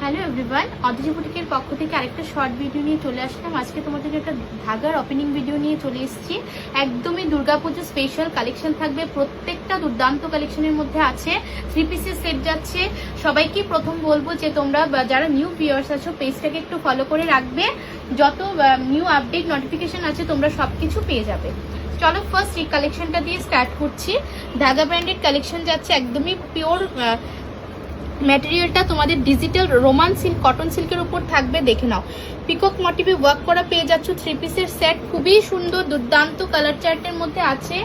Hello everyone, Adrija বুটিকের পক্ষ থেকে আরেকটা শর্ট ভিডিও নিয়ে চলে আসলাম। আজকে তোমাদের একটা ধাগার ওপেনিং ভিডিও নিয়ে চলে এসেছি। একদমই দুর্গাপুজো স্পেশাল কালেকশন থাকবে, প্রত্যেকটা দুর্দান্ত কালেকশনের মধ্যে আছে। 3 পিসের সেট যাচ্ছে। সবাইকে প্রথম বলবো যে তোমরা যারা নিউ ভিউয়ার্স আছো পেজটাকে একটু ফলো করে রাখবে, যত নিউ আপডেট নোটিফিকেশন আছে তোমরা সবকিছু পেয়ে যাবে। চলো ফার্স্ট এই কালেকশনটা দিয়ে স্টার্ট করছি। ধাগা ব্র্যান্ডেড কালেকশন যাচ্ছে, একদমই পিওর ম্যাটেরিয়ালটা তোমাদের ডিজিটাল রোমান সিল্ক কটন সিল্কের উপর থাকবে। দেখে নাও, পিকক মোটিভে ওয়ার্ক করা পেয়ে যাচ্ছ 3 পিসের সেট। খুবই সুন্দর দুর্দান্ত কালার চার্টের মধ্যে আছে।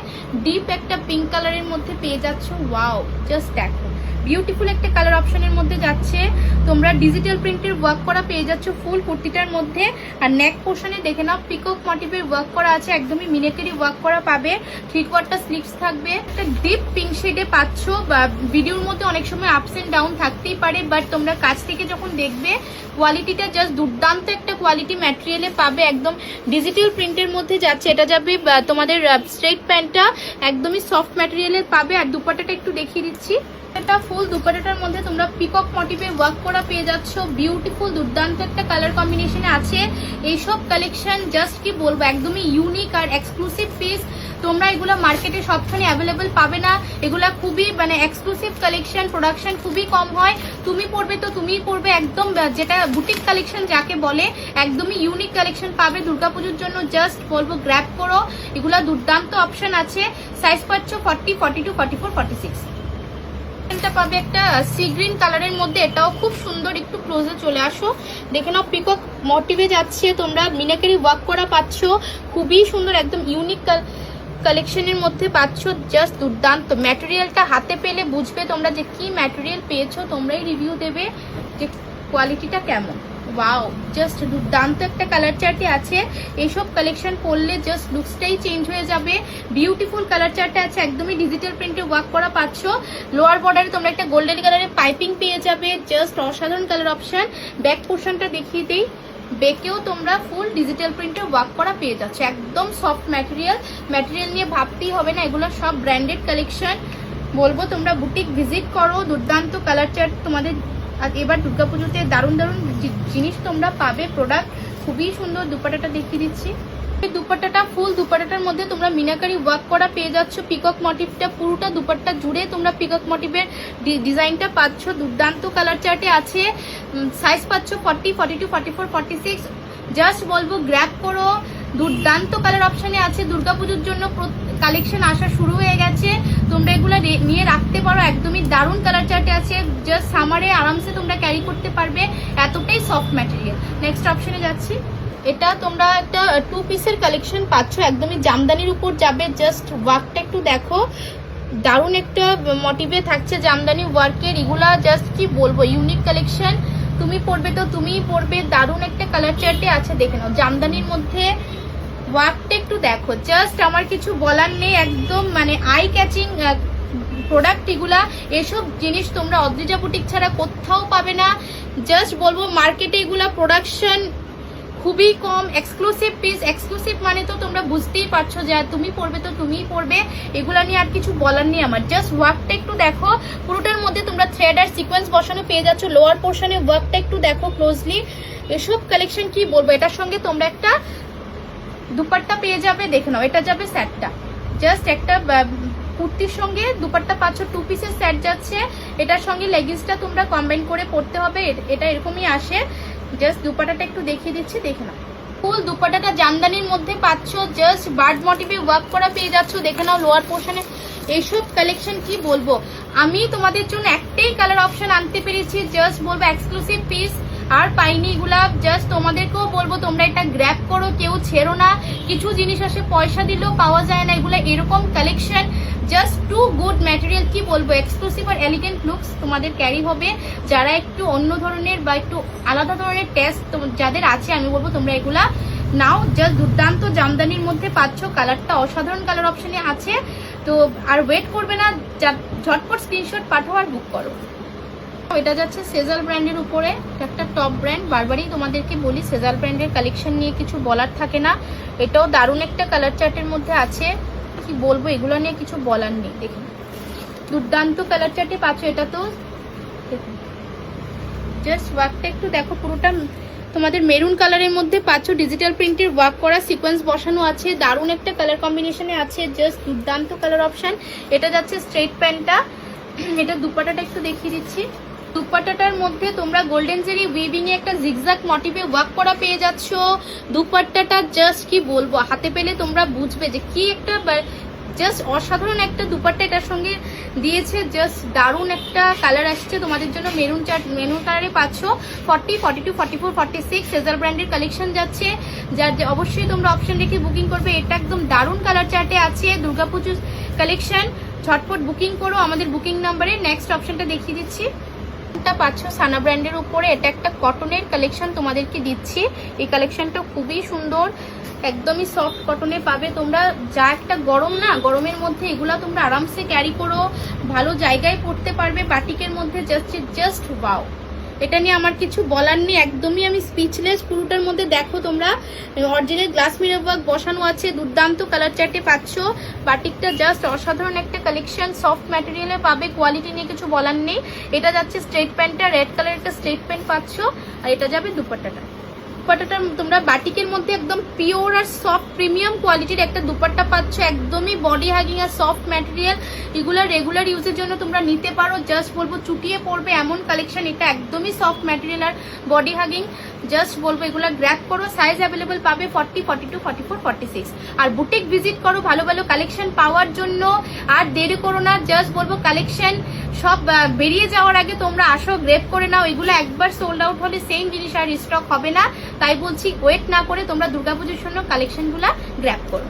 ডিপ একটা পিঙ্ক কালারের মধ্যে পেয়ে যাচ্ছ। ওয়াও, জাস্ট দেখো বিউটিফুল একটা কালার অপশনের মধ্যে যাচ্ছে। তোমরা ডিজিটাল প্রিন্টের ওয়ার্ক করা পেয়ে যাচ্ছ ফুল কুর্তিটার মধ্যে। আর নেক পোর্শনে দেখে নাও পিকক মোটিভের ওয়ার্ক করা আছে, একদমই মিনেকারি ওয়ার্ক করা পাবে। 3/4 স্লিভস থাকবে। একটা ডিপ পিঙ্ক শেডে পাচ্ছ। ভিডিওর মধ্যে অনেক সময় আপস এন্ড ডাউন থাকতেই পারে, বাট তোমরা কাছ থেকে যখন দেখবে কোয়ালিটিটা জাস্ট দুর্দান্ত একটা কোয়ালিটি ম্যাটেরিয়ালে পাবে। একদম ডিজিটাল প্রিন্টের মধ্যে যাচ্ছে। এটা যাবে তোমাদের স্ট্রেট প্যান্টটা একদমই সফট ম্যাটেরিয়ালের পাবে। আর দুপাট্টাটা একটু দেখিয়ে দিচ্ছি। এটা ফুল দুপাট্টাটার মধ্যে তোমরা পিকক মোটিভে ওয়ার্ক করা পেয়ে যাচ্ছ। বিউটিফুল দুর্দান্ত একটা কালার কম্বিনেশনে আছে। এইসব কালেকশন জাস্ট কি বলবো, একদমই ইউনিক আর এক্সক্লুসিভ পিস। তোমরা এগুলো মার্কেটে সবখানে অ্যাভেলেবল পাবে না। এগুলা খুবই এক্সক্লুসিভ কালেকশন, প্রোডাকশন খুবই কম হয়। তুমি পড়বে তো তুমিই পড়বে, একদম যেটা বুটিক কালেকশন যাকে বলে, একদমই ইউনিক কালেকশন পাবে দুর্গাপুজোর জন্য। জাস্ট বলবো গ্র্যাব করো, এগুলা দুর্দান্ত অপশন আছে। সাইজ পাচ্ছ 40, 42, 44, 46। পাবে একটা সি গ্রিন কালারের মধ্যে, এটাও খুব সুন্দর। একটু ক্লোজে চলে আসো, দেখে নাও পিকক মোটিভে যাচ্ছে। তোমরা মিনাকারি ওয়ার্ক করা পাচ্ছ, খুবই সুন্দর একদম ইউনিক কালেকশনের মধ্যে পাচ্ছ। জাস্ট দুর্দান্ত ম্যাটেরিয়ালটা হাতে পেলে বুঝবে তোমরা যে কি ম্যাটেরিয়াল পেয়েছো, তোমরাই রিভিউ দেবে যে কোয়ালিটিটা কেমন। ওয়াও, জাস্ট দুর্দান্ত একটা কালার চার্টে আছে। এইসব কালেকশন পরলে জাস্ট লুকসটাই চেঞ্জ হয়ে যাবে। বিউটিফুল কালার চার্টে আছে, একদমই ডিজিটাল প্রিন্টে ওয়ার্ক করা পাচ্ছ। লোয়ার বর্ডারে তোমরা একটা গোল্ডেন কালারের পাইপিং পেয়ে যাবে। জাস্ট অসাধারণ কালার অপশন। ব্যাক পোর্শনটা দেখিয়ে দেই, বেকেও তোমরা ফুল ডিজিটাল প্রিন্টে ওয়ার্ক করা পেয়ে যাচ্ছে। একদম সফট ম্যাটেরিয়াল নিয়ে ভাবতেই হবে না, এগুলো সব ব্র্যান্ডেড কালেকশন। বলবো তোমরা বুটিক ভিজিট করো, দুর্দান্ত কালার চার্ট তোমাদের। আর এবার দুর্গাপুজোতে দারুণ দারুণ জিনিস তোমরা পাবে, প্রোডাক্ট খুবই সুন্দর। দুপাট্টাটা দেখিয়ে দিচ্ছি। এই দুপাট্টাটা ফুল দুপাট্টাটার মধ্যে তোমরা মিনাকারি ওয়ার্ক করা পেয়ে যাচ্ছ। পিকক মোটিভটা পুরোটা দুপাট্টা জুড়ে তোমরা পিকক মোটিভের ডিজাইনটা পাচ্ছ। দুর্দান্ত কালার চার্টে আছে। সাইজ পাচ্ছ 40, 42, 44, 46। জাস্ট বলবো গ্র্যাব করো, দুর্দান্ত কালার অপশনে আছে। দুর্গাপুজোর জন্য কালেকশন আসা শুরু হয়ে গেছে, তোমরা এগুলো নিয়ে রাখতে পারো। একদমই দারুণ কালার চার্টে আছে। জাস্ট সামারে আরামসে তোমরা ক্যারি করতে পারবে, এতটাই সফট ম্যাটেরিয়াল। নেক্সট অপশনে যাচ্ছি। এটা তোমরা একটা 2 পিসের কালেকশন পাচ্ছ, একদমই জামদানির উপর যাবে। জাস্ট ওয়ার্কটা একটু দেখো, দারুণ একটা মোটিভে থাকছে জামদানি ওয়ার্কের। এগুলা জাস্ট কি বলবো ইউনিক কালেকশন। তুমি পড়বে তো তুমিই পড়বে, দারুণ একটা কালার চার্টে আছে। দেখে নাও জামদানির মধ্যে ওয়ার্কটা একটু দেখো। জাস্ট আমার কিছু বলার নেই, একদম আই ক্যাচিং প্রোডাক্ট এগুলা। এসব জিনিস তোমরা অদ্রিজা বুটিক ছাড়া কোথাও পাবে না। জাস্ট বলবো মার্কেটে এগুলা প্রোডাকশন খুবই কম। এক্সক্লুসিভ পিস, এক্সক্লুসিভ মানে তো তোমরা বুঝতেই পারছো যে তুমি পড়বে তো তুমিই পড়বে, এগুলা নিয়ে আর কিছু বলার নেই আমার। জাস্ট ওয়ার্কটা একটু দেখো, পুরোটার মধ্যে তোমরা থ্রেড আর সিকোয়েন্স বসানো পেয়ে যাচ্ছ। লোয়ার পোর্শনে ওয়ার্কটা একটু দেখো ক্লোজলি। এসব কালেকশন কি বলবো, এটার সঙ্গে তোমরা একটা দুপাট্টা পেয়ে যাবে। দেখে নাও, এটা যাবে সেটটা। জাস্ট একটা কুর্তির সঙ্গে দুপাট্টা পাচ্ছ, 2 পিসের সেট যাচ্ছে। এটার সঙ্গে লেগিংসটা তোমরা কম্বাইন করে পড়তে হবে, এটা এরকমই আসে। জাস্ট দুপাট্টাটা একটু দেখিয়ে দিচ্ছি, দেখে নাও। ফুল দুপাট্টাটা জামদানির মধ্যে পাচ্ছ। জাস্ট বার্ড মোটিভে ওয়ার্ক করা পেয়ে যাচ্ছ। দেখে নাও লোয়ার পোর্শনে। এইসব কালেকশন কি বলবো, আমি তোমাদের জন্য একটাই কালার অপশন আনতে পেরেছি। জাস্ট বলবো এক্সক্লুসিভ পিস আর পাইনি এগুলা। জাস্ট তোমাদেরকেও বলবো তোমরা এটা গ্র্যাব করো, কেউ ছেড়ো না। কিছু জিনিস আসে পয়সা দিলেও পাওয়া যায় না, এগুলা এরকম collection. Just too good material, কি বলবো এক্সক্লুসিভ আর এলিগেন্ট লুকস তোমাদের ক্যারি হবে। যারা একটু অন্য ধরনের বা একটু আলাদা ধরনের টেস্ট যাদের আছে, আমি বলবো তোমরা এগুলা নাও। জাস্ট দুর্দান্ত জামদানির মধ্যে পাচ্ছ, কালারটা অসাধারণ কালার অপশনে আছে। তো আর ওয়েট করবে না, ঝটপট স্ক্রিনশট পাঠাও আর বুক করো। এটা যাচ্ছে সেজাল ব্র্যান্ডের উপরে, একটা টপ ব্র্যান্ড। বারবারই তোমাদেরকে বলি সেজাল ব্র্যান্ডের কালেকশন নিয়ে কিছু বলার থাকে না। এটাও দারুণ একটা কালার চার্টের মধ্যে আছে, কি বলবো এগুলো নিয়ে কিছু বলার নেই। দেখুন দুর্দান্ত কালার চার্টে পাচ্ছ। এটা তো জাস্ট ওয়ার্কটা একটু দেখো, পুরোটা তোমাদের মেরুন কালারের মধ্যে পাচ্ছ, ডিজিটাল প্রিন্টের ওয়ার্ক করা, সিকোয়েন্স বসানো আছে, দারুণ একটা কালার কম্বিনেশনে আছে, জাস্ট দুর্দান্ত কালার অপশন। এটা যাচ্ছে স্ট্রেট প্যান্টটা, এটা দুপাট্টাটা একটু দেখিয়ে দিচ্ছি। দুপাট্টাটার মধ্যে তোমরা গোল্ডেন জেরি উইভিং এ একটা জিগজ্যাগ মোটিভে ওয়ার্ক করা পেয়ে যাচ্ছ। দুপাট্টাটা জাস্ট কি বলবো, হাতে পেলে তোমরা বুঝবে যে কি একটা জাস্ট অসাধারণ একটা দুপাট্টা এটার সঙ্গে দিয়েছে। জাস্ট দারুণ একটা কালার আসছে তোমাদের জন্য, মেরুন কালারে পাচ্ছ। 40, 42, 44, 46 সেজার ব্র্যান্ডের কালেকশন যাচ্ছে, যার অবশ্যই তোমরা অপশন রেখে বুকিং করবে। এটা একদম দারুণ কালার চার্টে আছে, দুর্গাপুজো কালেকশন। ঝটপট বুকিং করো আমাদের বুকিং নাম্বারে। নেক্সট অপশনটা দেখিয়ে দিচ্ছি, পাচ্ছ সানা ব্র্যান্ডের উপরে। এটা একটা কটনের কালেকশন তোমাদেরকে দিচ্ছি। এই কালেকশনটা খুবই সুন্দর, একদমই সফট কটনে পাবে তোমরা। যা একটা গরম না, গরমের মধ্যে এগুলা তোমরা আরামসে ক্যারি করো, ভালো জায়গায় পড়তে পারবে। বাটিকের মধ্যে জাস্ট ওয়াও, এটা নিয়ে আমার কিছু বলার নেই, একদমই আমি স্পিচলেস। পুরোটার মধ্যে দেখো তোমরা অরিজিনাল গ্লাস মিরর ওয়ার্ক বসানো আছে, দুর্দান্ত কালার চার্টে পাচ্ছ। বাটিকটা জাস্ট অসাধারণ একটা কালেকশন, সফট ম্যাটেরিয়ালে পাবে, কোয়ালিটি নিয়ে কিছু বলার নেই। এটা যাচ্ছে স্ট্রেট প্যান্টটা, রেড কালার একটা স্ট্রেট প্যান্ট পাচ্ছ, আর এটা যাবে দুপাট্টাটা। দুপাট্টাটা তোমরা বাটিকের মধ্যে একদম পিওর আর সফট প্রিমিয়াম কোয়ালিটির একটা দুপাট্টা পাচ্ছ, একদমই বডি হ্যাগিং আর সফট ম্যাটেরিয়াল। এগুলো রেগুলার ইউজের জন্য তোমরা নিতে পারো, জাস্ট বলবো চুটিয়ে পড়বে এমন কালেকশন। এটা একদমই সফট ম্যাটেরিয়াল আর বডি হ্যাগিং, জাস্ট বলবো এগুলো গ্র্যাব করো। সাইজ অ্যাভেলেবল পাবে 40, 42, 44, 46। আর বুটিক ভিজিট করো ভালো ভালো কালেকশন পাওয়ার জন্য। আর দেরি করো না, জাস্ট বলবো কালেকশন সব বেরিয়ে যাওয়ার আগে তোমরা আসো, গ্রেপ করে নাও। এগুলো একবার সোল্ড আউট হলে সেম জিনিস আর স্টক হবে না, তাই বলছি ওয়েট না করে তোমরা দুর্গাপুজোর জন্য কালেকশনগুলো গ্র্যাব করো।